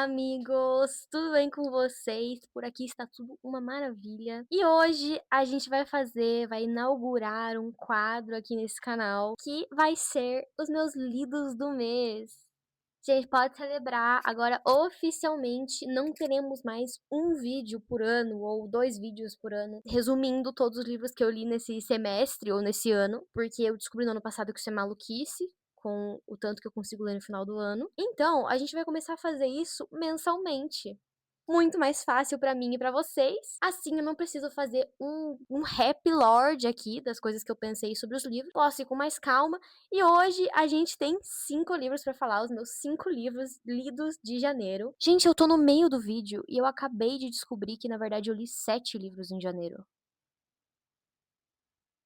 amigos! Tudo bem com vocês? Por aqui está tudo uma maravilha. E hoje a gente vai inaugurar um quadro aqui nesse canal que vai ser os meus lidos do mês. Gente, pode celebrar, agora oficialmente não teremos mais um vídeo por ano ou 2 vídeos por ano, resumindo todos os livros que eu li nesse semestre ou nesse ano, porque eu descobri no ano passado que isso é maluquice, com o tanto que eu consigo ler no final do ano. Então, a gente vai começar a fazer isso mensalmente. Muito mais fácil pra mim e pra vocês. Assim, eu não preciso fazer um rap lord aqui das coisas que eu pensei sobre os livros. Posso ir com mais calma. E hoje a gente tem 5 livros pra falar, os meus 5 livros lidos de janeiro. Gente, eu tô no meio do vídeo e eu acabei de descobrir que, na verdade, eu li 7 livros em janeiro.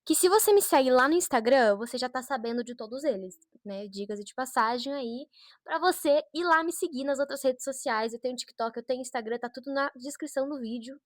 Que se você me segue lá no Instagram, você já tá sabendo de todos eles, né? Dicas de passagem aí pra você ir lá me seguir nas outras redes sociais. Eu tenho TikTok, eu tenho Instagram, tá tudo na descrição do vídeo.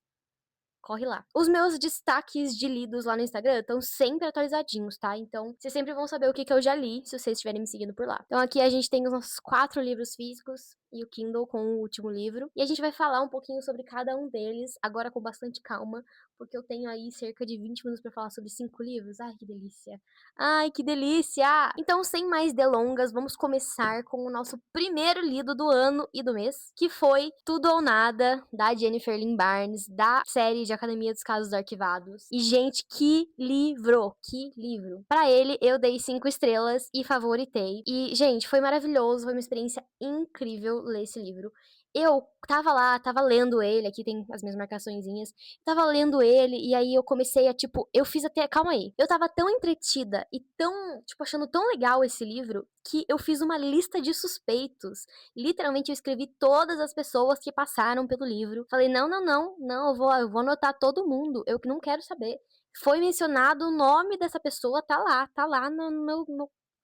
Corre lá. Os meus destaques de lidos lá no Instagram estão sempre atualizadinhos, tá? Então, vocês sempre vão saber o que eu já li, se vocês estiverem me seguindo por lá. Então, aqui a gente tem os nossos 4 livros físicos e o Kindle com o último livro. E a gente vai falar um pouquinho sobre cada um deles, agora com bastante calma, porque eu tenho aí cerca de 20 minutos pra falar sobre 5 livros. Ai, que delícia! Ai, que delícia! Então, sem mais delongas, vamos começar com o nosso primeiro lido do ano e do mês, que foi Tudo ou Nada, da Jennifer Lynn Barnes, da série de Academia dos Casos Arquivados. E, gente, que livro! Que livro! Pra ele, eu dei 5 estrelas e favoritei. E, gente, foi maravilhoso, foi uma experiência incrível ler esse livro. Eu tava lá, tava lendo ele, aqui tem as minhas marcaçõezinhas, tava lendo ele, e aí eu comecei a, tipo, eu fiz até, calma aí, eu tava tão entretida e tão, tipo, achando tão legal esse livro, que eu fiz uma lista de suspeitos. Literalmente, eu escrevi todas as pessoas que passaram pelo livro. Falei, não, eu vou anotar todo mundo, eu que não quero saber. Foi mencionado o nome dessa pessoa, tá lá no meu,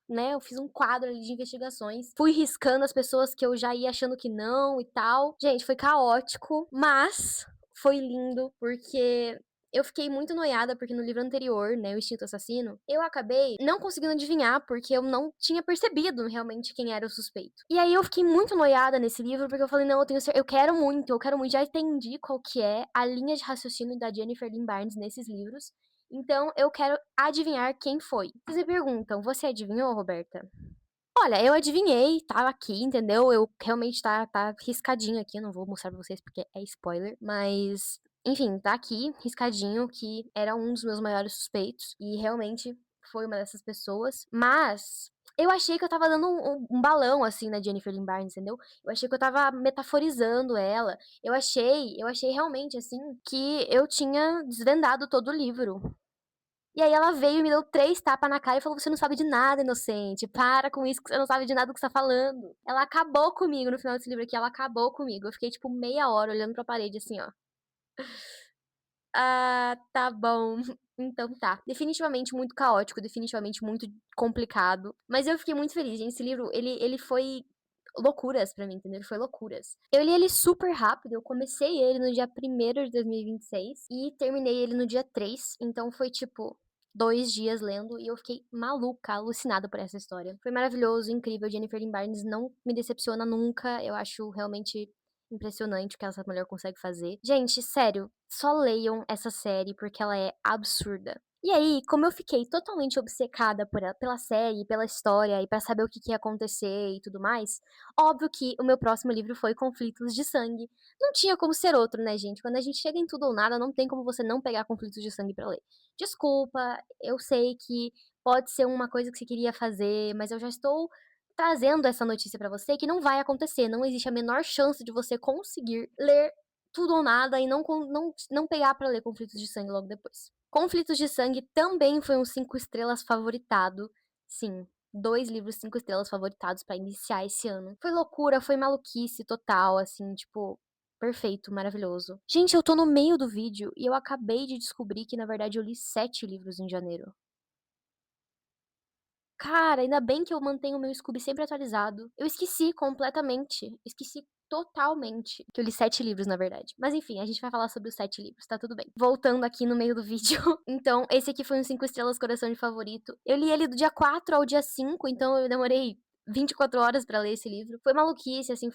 né, eu fiz um quadro ali de investigações. Fui riscando as pessoas que eu já ia achando que não e tal. Gente, foi caótico, mas foi lindo, porque eu fiquei muito noiada, porque no livro anterior, né, O Instinto Assassino, eu acabei não conseguindo adivinhar, porque eu não tinha percebido realmente quem era o suspeito. E aí eu fiquei muito noiada nesse livro, porque eu falei, não, eu quero muito, já entendi qual que é a linha de raciocínio da Jennifer Lynn Barnes nesses livros. Então, eu quero adivinhar quem foi. Vocês me perguntam, você adivinhou, Roberta? Olha, eu adivinhei, tá aqui, entendeu? Eu realmente tá riscadinho aqui, eu não vou mostrar pra vocês porque é spoiler, mas enfim, tá aqui riscadinho que era um dos meus maiores suspeitos e realmente foi uma dessas pessoas, mas eu achei que eu tava dando um balão assim na Jennifer Lynn Barnes, entendeu? Eu achei que eu tava metaforizando ela. Eu achei realmente assim que eu tinha desvendado todo o livro. E aí ela veio e me deu 3 tapas na cara e falou: "Você não sabe de nada, inocente. Para com isso que você não sabe de nada do que você tá falando." Ela acabou comigo no final desse livro aqui, ela acabou comigo. Eu fiquei, tipo, meia hora olhando pra parede, assim, ó. Ah, tá bom. Então tá. Definitivamente muito caótico, definitivamente muito complicado. Mas eu fiquei muito feliz, gente. Esse livro, ele foi loucuras pra mim, entendeu? Ele foi loucuras. Eu li ele super rápido, eu comecei ele no dia 1º de 2026 e terminei ele no dia 3, então foi tipo 2 dias lendo e eu fiquei maluca, alucinada por essa história. Foi maravilhoso, incrível. Jennifer Lynn Barnes não me decepciona nunca, eu acho realmente impressionante o que essa mulher consegue fazer. Gente, sério, só leiam essa série porque ela é absurda. E aí, como eu fiquei totalmente obcecada pela série, pela história e pra saber o que ia acontecer e tudo mais, óbvio que o meu próximo livro foi Conflitos de Sangue. Não tinha como ser outro, né, gente? Quando a gente chega em Tudo ou Nada, não tem como você não pegar Conflitos de Sangue pra ler. Desculpa, eu sei que pode ser uma coisa que você queria fazer, mas eu já estou trazendo essa notícia pra você que não vai acontecer. Não existe a menor chance de você conseguir ler Tudo ou Nada e não pegar pra ler Conflitos de Sangue logo depois. Conflitos de Sangue também foi um 5 estrelas favoritado. Sim, 2 livros 5 estrelas favoritados pra iniciar esse ano. Foi loucura, foi maluquice total, assim, tipo, perfeito, maravilhoso. Gente, eu tô no meio do vídeo e eu acabei de descobrir que, na verdade, eu li 7 livros em janeiro. Cara, ainda bem que eu mantenho o meu Scooby sempre atualizado. Eu esqueci completamente. Esqueci totalmente. Que eu li 7 livros, na verdade. Mas enfim, a gente vai falar sobre os 7 livros, tá tudo bem. Voltando aqui no meio do vídeo. Então, esse aqui foi um 5 estrelas coração de favorito. Eu li ele do dia 4 ao dia 5, então eu demorei 24 horas pra ler esse livro. Foi maluquice, assim,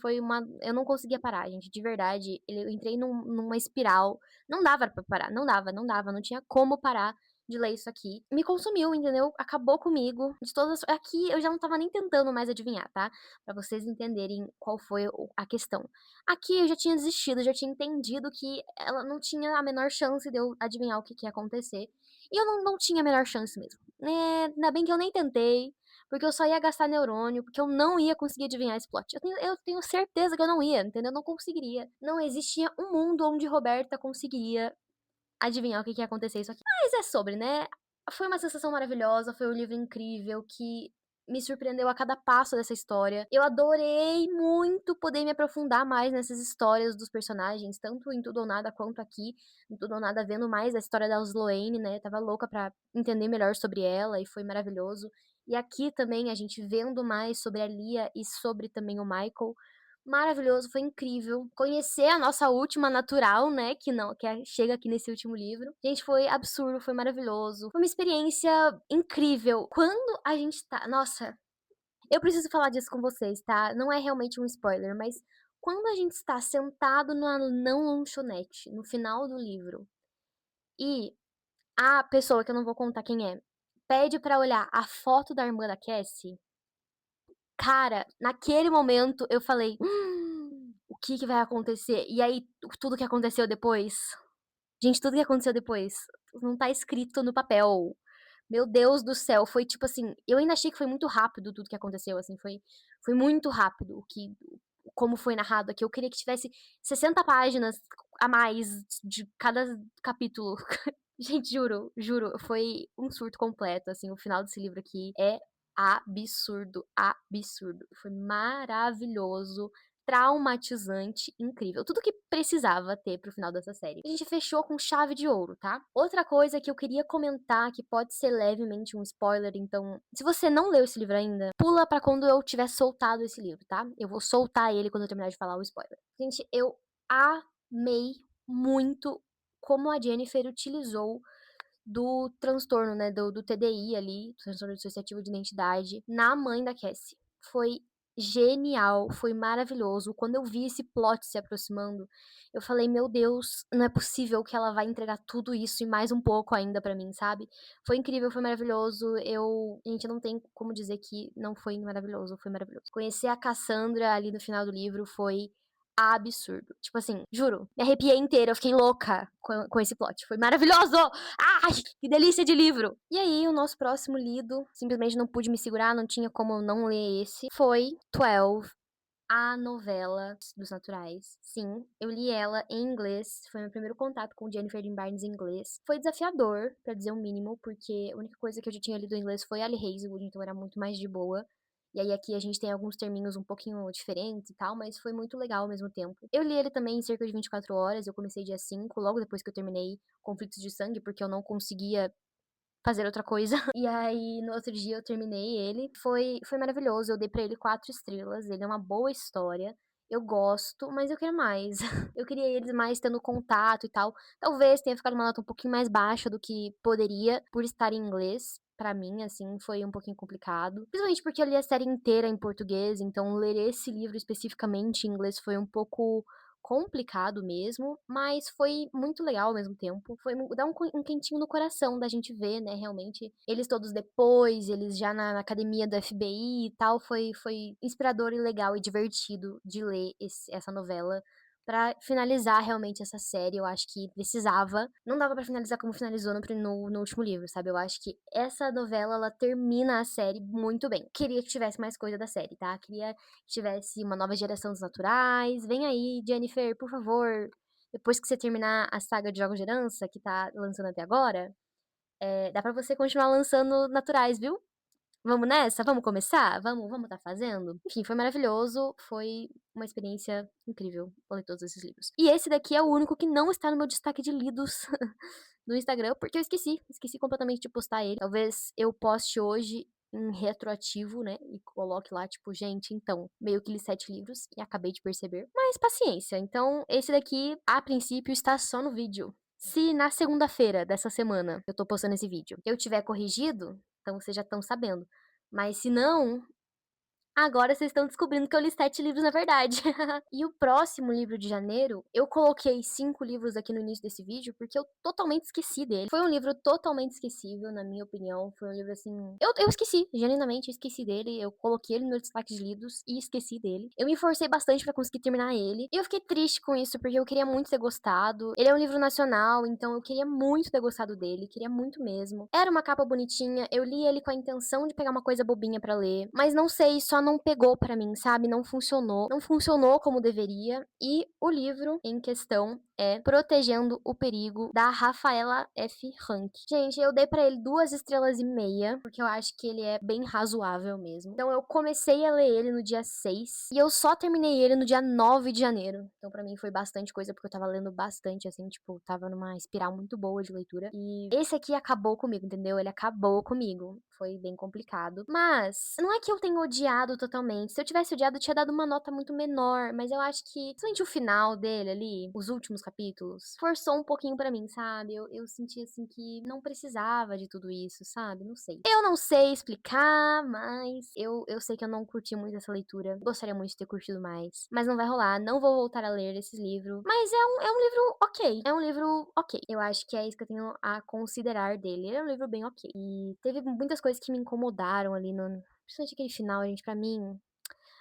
eu não conseguia parar, gente, de verdade. Eu entrei numa espiral. Não dava pra parar, não dava, não tinha como parar de ler isso aqui. Me consumiu, entendeu? Acabou comigo. De todas. Aqui eu já não tava nem tentando mais adivinhar, tá? Pra vocês entenderem qual foi a questão. Aqui eu já tinha desistido, já tinha entendido que ela não tinha a menor chance de eu adivinhar o que ia acontecer. E eu não tinha a menor chance mesmo. Ainda bem que eu nem tentei, porque eu só ia gastar neurônio, porque eu não ia conseguir adivinhar esse plot. Eu tenho certeza que eu não ia, entendeu? Eu não conseguiria. Não existia um mundo onde Roberta conseguiria adivinhar o que ia acontecer isso aqui. Mas é sobre, né? Foi uma sensação maravilhosa, foi um livro incrível que me surpreendeu a cada passo dessa história. Eu adorei muito poder me aprofundar mais nessas histórias dos personagens, tanto em Tudo ou Nada quanto aqui. Em Tudo ou Nada, vendo mais a história da Sloane, né? Tava louca pra entender melhor sobre ela e foi maravilhoso. E aqui também a gente vendo mais sobre a Lia e sobre também o Michael. Maravilhoso, foi incrível. Conhecer a nossa última natural, né? Que não, chega aqui nesse último livro. Gente, foi absurdo, foi maravilhoso. Foi uma experiência incrível. Quando a gente tá. Nossa, eu preciso falar disso com vocês, tá? Não é realmente um spoiler, mas quando a gente está sentado na não lanchonete, no final do livro, e a pessoa, que eu não vou contar quem é, pede pra olhar a foto da irmã da Cassie. Cara, naquele momento eu falei: o que que vai acontecer?". E aí, tudo que aconteceu depois, gente, tudo que aconteceu depois não tá escrito no papel. Meu Deus do céu, foi tipo assim, eu ainda achei que foi muito rápido tudo que aconteceu, assim, foi muito rápido como foi narrado aqui. Eu queria que tivesse 60 páginas a mais de cada capítulo. Gente, juro, foi um surto completo, assim, o final desse livro aqui é absurdo, absurdo. Foi maravilhoso, traumatizante, incrível. Tudo que precisava ter pro final dessa série. A gente fechou com chave de ouro, tá? Outra coisa que eu queria comentar, que pode ser levemente um spoiler, então, se você não leu esse livro ainda, pula pra quando eu tiver soltado esse livro, tá? Eu vou soltar ele quando eu terminar de falar o spoiler. Gente, eu amei muito como a Jennifer utilizou do transtorno, né, do TDI ali, transtorno dissociativo de identidade, na mãe da Cassie. Foi genial, foi maravilhoso. Quando eu vi esse plot se aproximando, eu falei, meu Deus, não é possível que ela vai entregar tudo isso e mais um pouco ainda pra mim, sabe? Foi incrível, foi maravilhoso. Gente, não tem como dizer que não foi maravilhoso, foi maravilhoso. Conhecer a Cassandra ali no final do livro foi absurdo. Tipo assim, juro, me arrepiei inteira, eu fiquei louca com esse plot. Foi maravilhoso! Ai, que delícia de livro! E aí, o nosso próximo lido, simplesmente não pude me segurar, não tinha como não ler esse, foi 12, a novela dos naturais. Sim, eu li ela em inglês, foi meu primeiro contato com Jennifer Lynn Barnes em inglês. Foi desafiador, pra dizer o mínimo, porque a única coisa que eu já tinha lido em inglês foi Ali Hazelwood, então era muito mais de boa. E aí aqui a gente tem alguns terminhos um pouquinho diferentes e tal, mas foi muito legal ao mesmo tempo. Eu li ele também em cerca de 24 horas, eu comecei dia 5, logo depois que eu terminei Conflitos de Sangue, porque eu não conseguia fazer outra coisa. E aí, no outro dia eu terminei ele. Foi maravilhoso. Eu dei pra ele 4 estrelas. Ele é uma boa história. Eu gosto, mas eu quero mais. Eu queria eles mais tendo contato e tal. Talvez tenha ficado uma nota um pouquinho mais baixa do que poderia, por estar em inglês. Pra mim, assim, foi um pouquinho complicado. Principalmente porque eu li a série inteira em português, então ler esse livro especificamente em inglês foi um pouco complicado mesmo, mas foi muito legal ao mesmo tempo. Dá um quentinho no coração da gente ver, né, realmente. Eles todos depois, eles já na academia do FBI e tal, foi inspirador e legal e divertido de ler essa novela. Pra finalizar realmente essa série, eu acho que precisava. Não dava pra finalizar como finalizou no último livro, sabe? Eu acho que essa novela, ela termina a série muito bem. Queria que tivesse mais coisa da série, tá? Queria que tivesse uma nova geração dos naturais. Vem aí, Jennifer, por favor. Depois que você terminar a saga de Jogos de Herança, que tá lançando até agora, dá pra você continuar lançando naturais, viu? Vamos nessa? Vamos começar? Vamos tá fazendo? Enfim, foi maravilhoso, foi uma experiência incrível ler todos esses livros. E esse daqui é o único que não está no meu destaque de lidos no Instagram, porque eu esqueci completamente de postar ele. Talvez eu poste hoje em retroativo, né, e coloque lá, tipo, gente, então, meio que li 7 livros e acabei de perceber. Mas paciência, então esse daqui, a princípio, está só no vídeo. Se na segunda-feira dessa semana eu tô postando esse vídeo, eu tiver corrigido, então vocês já estão sabendo. Mas se não, Agora vocês estão descobrindo que eu li 7 livros na verdade. E o próximo livro de janeiro, eu coloquei 5 livros aqui no início desse vídeo, porque eu totalmente esqueci dele. Foi um livro totalmente esquecível, na minha opinião. Foi um livro assim. Eu esqueci, genuinamente, eu esqueci dele. Eu coloquei ele no meu destaque de lidos e esqueci dele. Eu me esforcei bastante pra conseguir terminar ele. E eu fiquei triste com isso, porque eu queria muito ter gostado. Ele é um livro nacional, então eu queria muito ter gostado dele, queria muito mesmo. Era uma capa bonitinha, eu li ele com a intenção de pegar uma coisa bobinha pra ler, mas não sei, só não pegou pra mim, sabe? Não funcionou. Não funcionou como deveria. E o livro em questão é Protegendo o Perigo, da Rafaela F. Rank. Gente, eu dei pra ele 2 estrelas e meia, porque eu acho que ele é bem razoável mesmo. Então eu comecei a ler ele no dia 6 e eu só terminei ele no dia 9 de janeiro. Então pra mim foi bastante coisa, porque eu tava lendo bastante, assim, tipo, tava numa espiral muito boa de leitura. E esse aqui acabou comigo, entendeu? Ele acabou comigo. Foi bem complicado. Mas, não é que eu tenha odiado totalmente. Se eu tivesse odiado, eu tinha dado uma nota muito menor. Mas eu acho que, principalmente o final dele ali, os últimos capítulos, forçou um pouquinho pra mim, sabe? Eu senti, assim, que não precisava de tudo isso, sabe? Não sei. Eu não sei explicar, mas eu sei que eu não curti muito essa leitura. Gostaria muito de ter curtido mais. Mas não vai rolar. Não vou voltar a ler esses livros. Mas é um livro ok. É um livro ok. Eu acho que é isso que eu tenho a considerar dele. Ele é um livro bem ok. E teve muitas coisas que me incomodaram ali no. Principalmente aquele final, gente. Pra mim,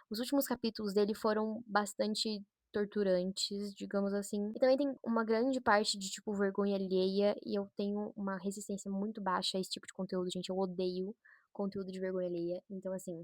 os últimos capítulos dele foram bastante torturantes, digamos assim. E também tem uma grande parte de, tipo, vergonha alheia. E eu tenho uma resistência muito baixa a esse tipo de conteúdo, gente. Eu odeio conteúdo de vergonha alheia. Então, assim,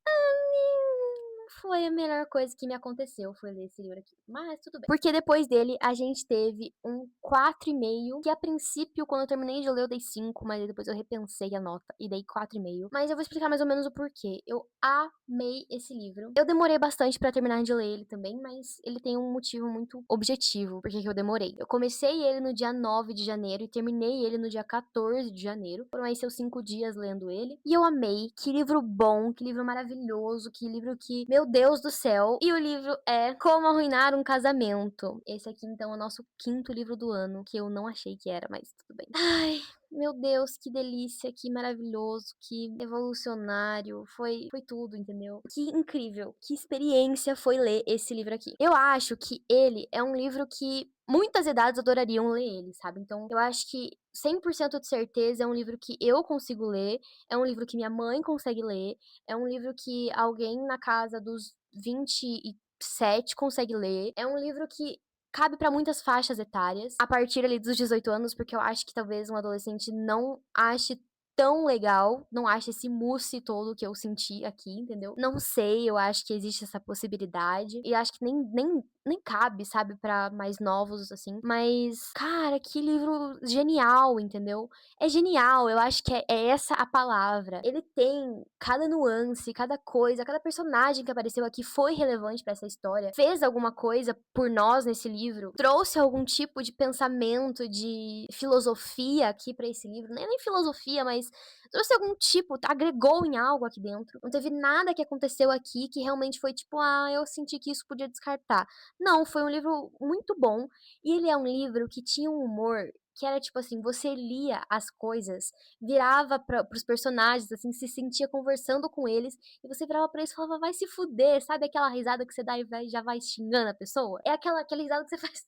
foi a melhor coisa que me aconteceu, foi ler esse livro aqui. Mas tudo bem. Porque depois dele, a gente teve um 4,5, que a princípio, quando eu terminei de ler, eu dei 5, mas aí depois eu repensei a nota e dei 4,5. Mas eu vou explicar mais ou menos o porquê. Eu amei esse livro. Eu demorei bastante pra terminar de ler ele também, mas ele tem um motivo muito objetivo por que eu demorei. Eu comecei ele no dia 9 de janeiro e terminei ele no dia 14 de janeiro. Foram aí seus 5 dias lendo ele. E eu amei. Que livro bom, que livro maravilhoso, que livro que, meu Deus do céu. E o livro é Como Arruinar um Casamento. Esse aqui, então, é o nosso 5º livro do ano, que eu não achei que era, mas tudo bem. Ai, meu Deus, que delícia, que maravilhoso, que evolucionário, foi tudo, entendeu? Que incrível, que experiência foi ler esse livro aqui. Eu acho que ele é um livro que muitas idades adorariam ler ele, sabe? Então, eu acho que 100% de certeza é um livro que eu consigo ler, é um livro que minha mãe consegue ler, é um livro que alguém na casa dos 27 consegue ler, é um livro que cabe pra muitas faixas etárias, a partir ali dos 18 anos, porque eu acho que talvez um adolescente não ache tão legal, não ache esse mousse todo que eu senti aqui, entendeu? Não sei, eu acho que existe essa possibilidade, e acho que nem cabe, sabe, pra mais novos, assim. Mas, cara, que livro genial, entendeu? É genial, eu acho que é essa a palavra. Ele tem cada nuance, cada coisa, cada personagem que apareceu aqui foi relevante pra essa história, fez alguma coisa por nós nesse livro, trouxe algum tipo de pensamento, de filosofia aqui pra esse livro, nem filosofia, mas trouxe algum tipo, agregou em algo aqui dentro. Não teve nada que aconteceu aqui que realmente foi tipo, eu senti que isso podia descartar. Não, foi um livro muito bom. E ele é um livro que tinha um humor que era tipo assim, você lia as coisas, virava pros personagens, assim, se sentia conversando com eles, e você virava pra eles e falava, vai se fuder, sabe aquela risada que você dá e já vai xingando a pessoa? É aquela risada que você faz,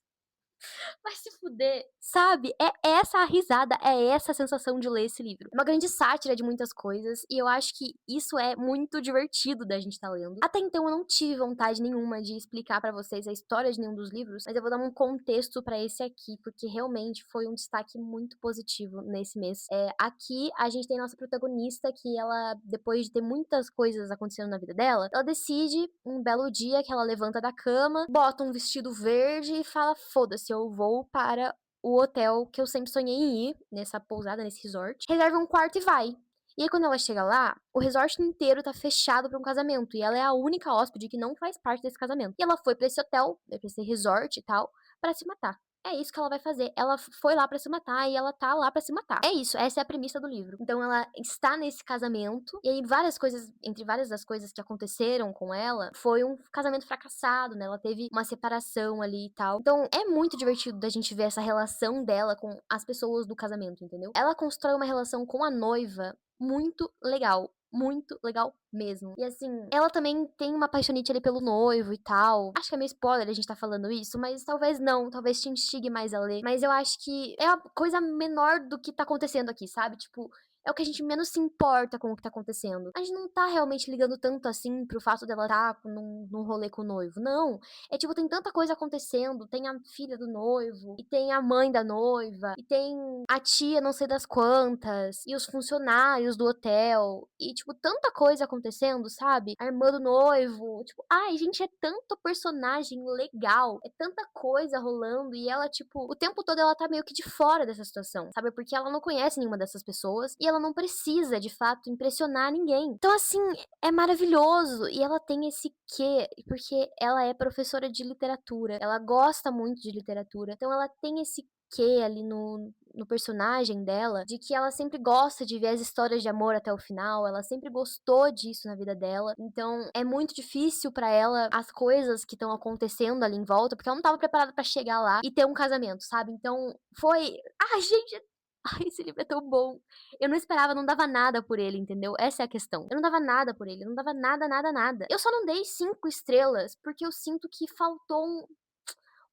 vai se fuder, sabe? É essa a risada, é essa a sensação de ler esse livro. É uma grande sátira de muitas coisas, e eu acho que isso é muito divertido da gente estar lendo. Até então eu não tive vontade nenhuma de explicar pra vocês a história de nenhum dos livros, mas eu vou dar um contexto pra esse aqui, porque realmente foi um destaque muito positivo nesse mês. Aqui a gente tem a nossa protagonista, que ela, depois de ter muitas coisas acontecendo na vida dela, ela decide, um belo dia, que ela levanta da cama, bota um vestido verde e fala, foda-se, eu vou para o hotel que eu sempre sonhei em ir, nessa pousada, nesse resort, reserva um quarto e vai. E aí, quando ela chega lá, o resort inteiro tá fechado pra um casamento. E ela é a única hóspede que não faz parte desse casamento. E ela foi pra esse hotel, pra esse resort e tal, pra se matar. É isso que ela vai fazer. Ela foi lá pra se matar e ela tá lá pra se matar. É isso, essa é a premissa do livro. Então ela está nesse casamento, e aí várias coisas, entre várias das coisas que aconteceram com ela, foi um casamento fracassado, né? Ela teve uma separação ali e tal. Então é muito divertido da gente ver essa relação dela com as pessoas do casamento, entendeu? Ela constrói uma relação com a noiva muito legal. muito legal mesmo. E assim, ela também tem uma paixonite ali pelo noivo e tal. Acho que é meio spoiler a gente tá falando isso, mas talvez não, talvez te instigue mais a ler. Mas eu acho que é a coisa menor do que tá acontecendo aqui, sabe? Tipo, é o que a gente menos se importa com o que tá acontecendo. A gente não tá realmente ligando tanto assim pro fato dela tá num rolê com o noivo. Não. É tipo, tem tanta coisa acontecendo. Tem a filha do noivo, e tem a mãe da noiva, e tem a tia não sei das quantas, e os funcionários do hotel, e tipo, tanta coisa acontecendo, sabe? A irmã do noivo, tipo, ai, gente, é tanto personagem legal, é tanta coisa rolando, e ela, tipo, o tempo todo ela tá meio que de fora dessa situação, sabe? Porque ela não conhece nenhuma dessas pessoas, e ela não precisa, de fato, impressionar ninguém. Então, assim, é maravilhoso, e ela tem esse quê, porque ela é professora de literatura, ela gosta muito de literatura, então ela tem esse quê ali no personagem dela, de que ela sempre gosta de ver as histórias de amor até o final, ela sempre gostou disso na vida dela. Então é muito difícil pra ela as coisas que estão acontecendo ali em volta, porque ela não tava preparada pra chegar lá e ter um casamento, sabe? Então foi, ai, gente, ai, esse livro é tão bom. Eu não esperava, não dava nada por ele, entendeu? Essa é a questão. Eu não dava nada por ele, eu não dava nada, nada, nada. Eu só não dei 5 estrelas porque eu sinto que faltou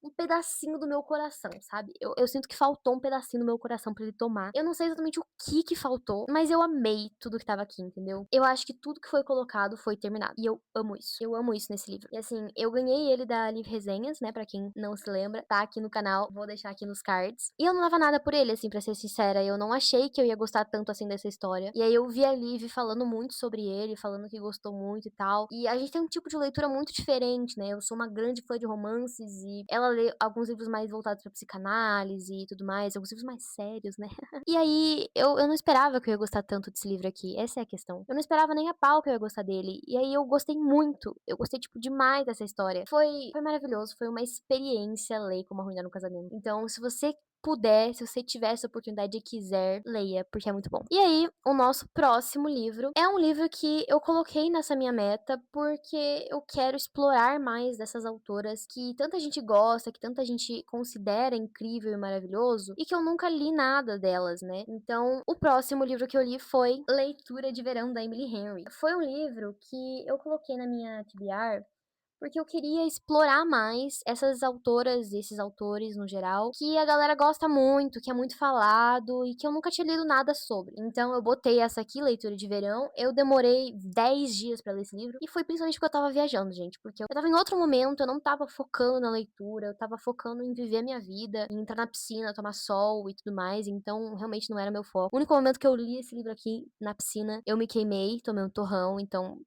um pedacinho do meu coração, sabe? Eu sinto que faltou um pedacinho do meu coração pra ele tomar. Eu não sei exatamente o que faltou, mas eu amei tudo que tava aqui, entendeu? Eu acho que tudo que foi colocado foi terminado. E eu amo isso. Eu amo isso nesse livro. E assim, eu ganhei ele da Livre Resenhas, né? Pra quem não se lembra, tá aqui no canal. Vou deixar aqui nos cards. E eu não dava nada por ele, assim, pra ser sincera. Eu não achei que eu ia gostar tanto assim dessa história. E aí eu vi a Liv falando muito sobre ele, falando que gostou muito e tal. E a gente tem um tipo de leitura muito diferente, né? Eu sou uma grande fã de romances e ela lê alguns livros mais voltados pra psicanálise e tudo mais, alguns livros mais sérios, né? E aí, eu não esperava que eu ia gostar tanto desse livro aqui, essa é a questão. Eu não esperava nem a pau que eu ia gostar dele, e aí eu gostei muito, eu gostei, tipo, demais dessa história. Foi maravilhoso, foi uma experiência ler Como Arruinar um Casamento. Então, se você puder, se você tiver essa oportunidade e quiser, leia, porque é muito bom. E aí, o nosso próximo livro é um livro que eu coloquei nessa minha meta porque eu quero explorar mais dessas autoras que tanta gente gosta, que tanta gente considera incrível e maravilhoso, e que eu nunca li nada delas, né? Então, o próximo livro que eu li foi Leitura de Verão, da Emily Henry. Foi um livro que eu coloquei na minha TBR porque eu queria explorar mais essas autoras e esses autores no geral, que a galera gosta muito, que é muito falado e que eu nunca tinha lido nada sobre. Então eu botei essa aqui, Leitura de Verão. Eu demorei 10 dias pra ler esse livro e foi principalmente porque eu tava viajando, gente, porque eu tava em outro momento, eu não tava focando na leitura, eu tava focando em viver a minha vida, em entrar na piscina, tomar sol e tudo mais, então realmente não era meu foco. O único momento que eu li esse livro aqui na piscina, eu me queimei, tomei um torrão, então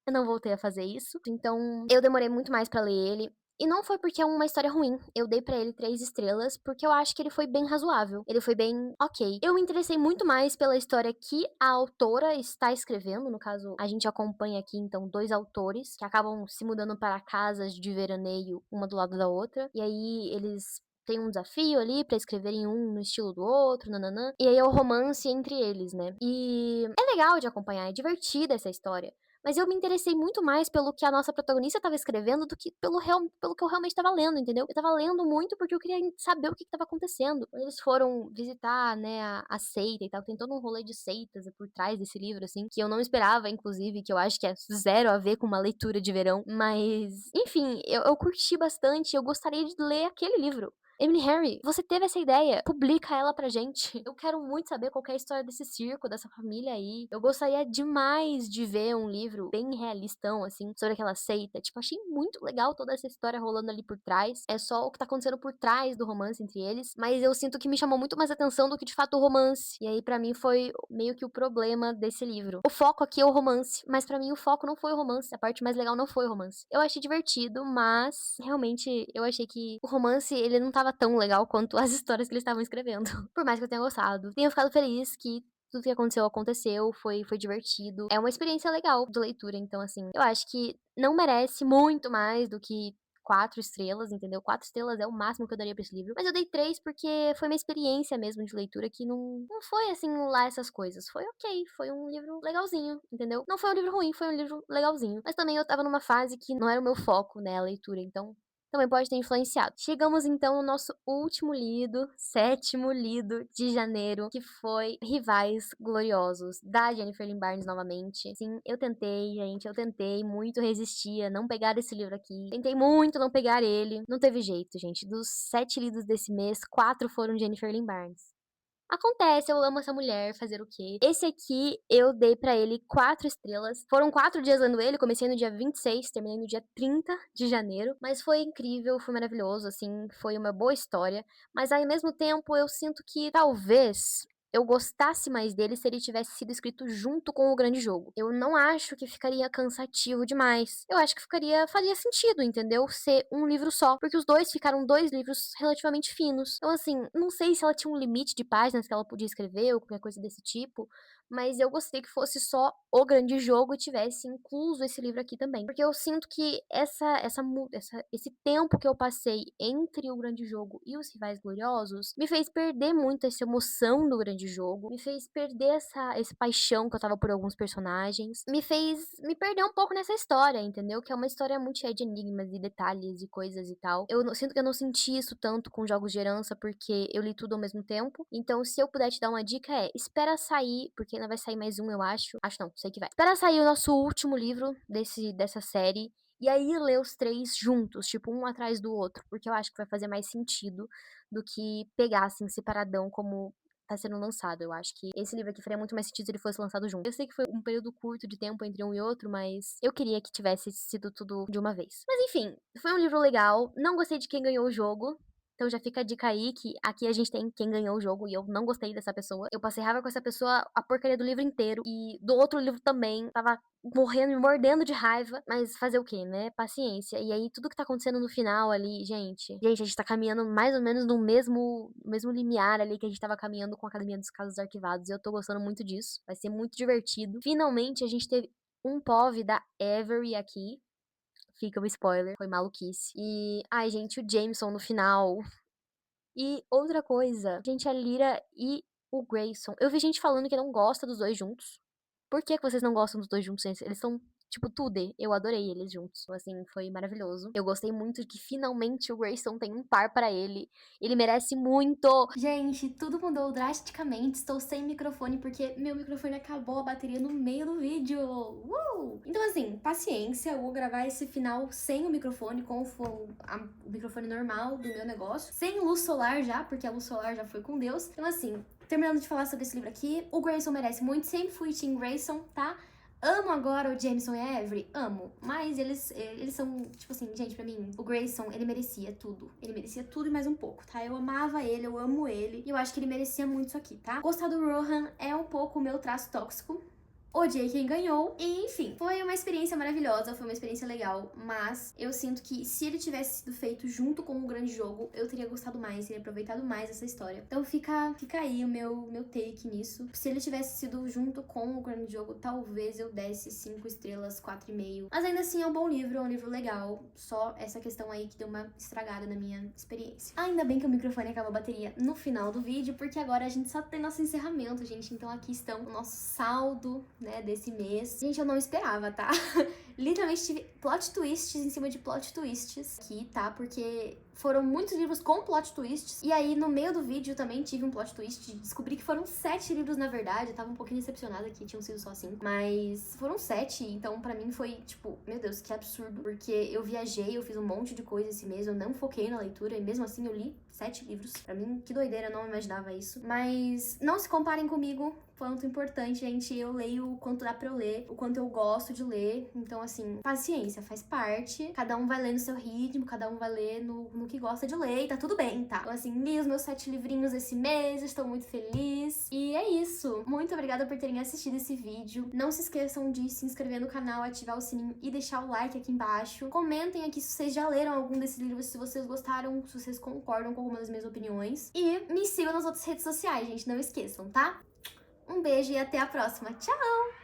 eu não voltei a fazer isso, então eu demorei muito mais pra ler ele. E não foi porque é uma história ruim. Eu dei pra ele 3 estrelas porque eu acho que ele foi bem razoável. Ele foi bem ok. Eu me interessei muito mais pela história que a autora está escrevendo. No caso, a gente acompanha aqui, então, 2 autores que acabam se mudando para casas de veraneio, uma do lado da outra. E aí eles têm um desafio ali pra escreverem um no estilo do outro, nananã. E aí é o romance entre eles, né? E é legal de acompanhar, é divertida essa história. Mas eu me interessei muito mais pelo que a nossa protagonista estava escrevendo do que pelo que eu realmente estava lendo, entendeu? Eu tava lendo muito porque eu queria saber o que estava acontecendo. Quando eles foram visitar, né, a seita e tal, tem todo um rolê de seitas por trás desse livro, assim, que eu não esperava, inclusive, que eu acho que é zero a ver com uma leitura de verão. Mas, enfim, eu curti bastante, eu gostaria de ler aquele livro. Emily Henry, você teve essa ideia? Publica ela pra gente. Eu quero muito saber qual que é a história desse circo, dessa família aí. Eu gostaria demais de ver um livro bem realistão, assim, sobre aquela seita. Tipo, achei muito legal toda essa história rolando ali por trás. É só o que tá acontecendo por trás do romance entre eles. Mas eu sinto que me chamou muito mais atenção do que de fato o romance. E aí, pra mim, foi meio que o problema desse livro. O foco aqui é o romance, mas pra mim o foco não foi o romance. A parte mais legal não foi o romance. Eu achei divertido, mas realmente eu achei que o romance, ele não tava tão legal quanto as histórias que eles estavam escrevendo. Por mais que eu tenha gostado. Tenho ficado feliz que tudo que aconteceu, aconteceu, foi divertido. É uma experiência legal de leitura, então, assim, eu acho que não merece muito mais do que 4 estrelas, entendeu? 4 estrelas é o máximo que eu daria pra esse livro. Mas eu dei 3 porque foi uma experiência mesmo de leitura que não foi, assim, lá essas coisas. Foi ok, foi um livro legalzinho, entendeu? Não foi um livro ruim, foi um livro legalzinho. Mas também eu tava numa fase que não era o meu foco, né, a leitura, então também pode ter influenciado. Chegamos então no nosso último lido, sétimo lido de janeiro, que foi Rivais Gloriosos, da Jennifer Lynn Barnes novamente. Sim, eu tentei, gente, eu tentei muito resistir a não pegar esse livro aqui. Tentei muito não pegar ele. Não teve jeito, gente. Dos 7 lidos desse mês, 4 foram Jennifer Lynn Barnes. Acontece, eu amo essa mulher, fazer o quê? Esse aqui eu dei pra ele 4 estrelas. Foram 4 dias lendo ele, comecei no dia 26, terminei no dia 30 de janeiro. Mas foi incrível, foi maravilhoso, assim, foi uma boa história. Mas aí, ao mesmo tempo, eu sinto que talvez eu gostasse mais dele se ele tivesse sido escrito junto com o grande jogo. Eu não acho que ficaria cansativo demais. Eu acho que faria sentido, entendeu? Ser um livro só, porque os dois ficaram 2 livros relativamente finos. Então, assim, não sei se ela tinha um limite de páginas que ela podia escrever ou qualquer coisa desse tipo, mas eu gostei que fosse só o grande jogo e tivesse incluso esse livro aqui também. Porque eu sinto que esse tempo que eu passei entre o grande jogo e os Rivais Gloriosos me fez perder muito essa emoção do grande jogo, me fez perder essa paixão que eu tava por alguns personagens, me fez me perder um pouco nessa história, entendeu? Que é uma história muito cheia de enigmas e detalhes e coisas e tal. Sinto que eu não senti isso tanto com Jogos de Herança, porque eu li tudo ao mesmo tempo. Então, se eu puder te dar uma dica, espera sair, porque ainda vai sair mais um, eu acho. Acho não, sei que vai. Espera sair o nosso último livro dessa série. E aí ler os 3 juntos, tipo, um atrás do outro, porque eu acho que vai fazer mais sentido do que pegar, assim, separadão como tá sendo lançado. Eu acho que esse livro aqui faria muito mais sentido se ele fosse lançado junto. Eu sei que foi um período curto de tempo entre um e outro, mas eu queria que tivesse sido tudo de uma vez. Mas enfim, foi um livro legal. Não gostei de quem ganhou o jogo. Então já fica a dica aí que aqui a gente tem quem ganhou o jogo e eu não gostei dessa pessoa. Eu passei raiva com essa pessoa a porcaria do livro inteiro. E do outro livro também. Tava morrendo, me mordendo de raiva. Mas fazer o quê, né? Paciência. E aí tudo que tá acontecendo no final ali, gente. Gente, a gente tá caminhando mais ou menos no mesmo limiar ali que a gente tava caminhando com a Academia dos Casos Arquivados. E eu tô gostando muito disso. Vai ser muito divertido. Finalmente a gente teve um POV da Avery aqui. Fica o spoiler, foi maluquice. E, ai, gente, o Jameson no final. E outra coisa, gente, a Lyra e o Grayson. Eu vi gente falando que não gosta dos dois juntos. Por que que vocês não gostam dos dois juntos, gente? Eles são, tipo, tudo. Eu adorei eles juntos. Então, assim, foi maravilhoso. Eu gostei muito de que finalmente o Grayson tem um par pra ele. Ele merece muito. Gente, tudo mudou drasticamente. Estou sem microfone porque meu microfone acabou a bateria no meio do vídeo. Então, assim, paciência. Eu vou gravar esse final sem o microfone, com o microfone normal do meu negócio. Sem luz solar já, porque a luz solar já foi com Deus. Então, assim, terminando de falar sobre esse livro aqui, o Grayson merece muito, sempre fui Team Grayson, tá? Amo agora o Jameson e a Avery, amo, mas eles são, tipo assim, gente, pra mim, o Grayson, ele merecia tudo e mais um pouco, tá? Eu amava ele, eu amo ele, e eu acho que ele merecia muito isso aqui, tá? Gostar do Rohan é um pouco o meu traço tóxico, odiei quem ganhou, e enfim, foi uma experiência maravilhosa, foi uma experiência legal, mas eu sinto que se ele tivesse sido feito junto com o grande jogo, eu teria gostado mais, teria aproveitado mais essa história. Então fica aí o meu take nisso. Se ele tivesse sido junto com o grande jogo, talvez eu desse 5 estrelas, 4,5. Mas ainda assim é um bom livro, é um livro legal, só essa questão aí que deu uma estragada na minha experiência. Ainda bem que o microfone acabou a bateria no final do vídeo, porque agora a gente só tem nosso encerramento, gente, então aqui estão o nosso saldo, né, desse mês. Gente, eu não esperava, tá? Literalmente tive plot twists em cima de plot twists aqui, tá? Porque foram muitos livros com plot twists. E aí, no meio do vídeo, também tive um plot twist. Descobri que foram 7 livros, na verdade. Eu tava um pouquinho decepcionada que tinham sido só 5. Mas foram 7. Então, pra mim, foi, tipo, meu Deus, que absurdo. Porque eu viajei, eu fiz um monte de coisa esse mês. Eu não foquei na leitura. E mesmo assim, eu li 7 livros. Pra mim, que doideira, eu não imaginava isso. Mas não se comparem comigo. Ponto importante, gente. Eu leio o quanto dá pra eu ler, o quanto eu gosto de ler. Então, assim, paciência, faz parte. Cada um vai ler no seu ritmo, cada um vai ler no que gosta de ler, e tá tudo bem, tá? Então, assim, li os meus 7 livrinhos esse mês, estou muito feliz. E é isso. Muito obrigada por terem assistido esse vídeo. Não se esqueçam de se inscrever no canal, ativar o sininho e deixar o like aqui embaixo. Comentem aqui se vocês já leram algum desses livros, se vocês gostaram, se vocês concordam com alguma das minhas opiniões. E me sigam nas outras redes sociais, gente, não esqueçam, tá? Um beijo e até a próxima. Tchau!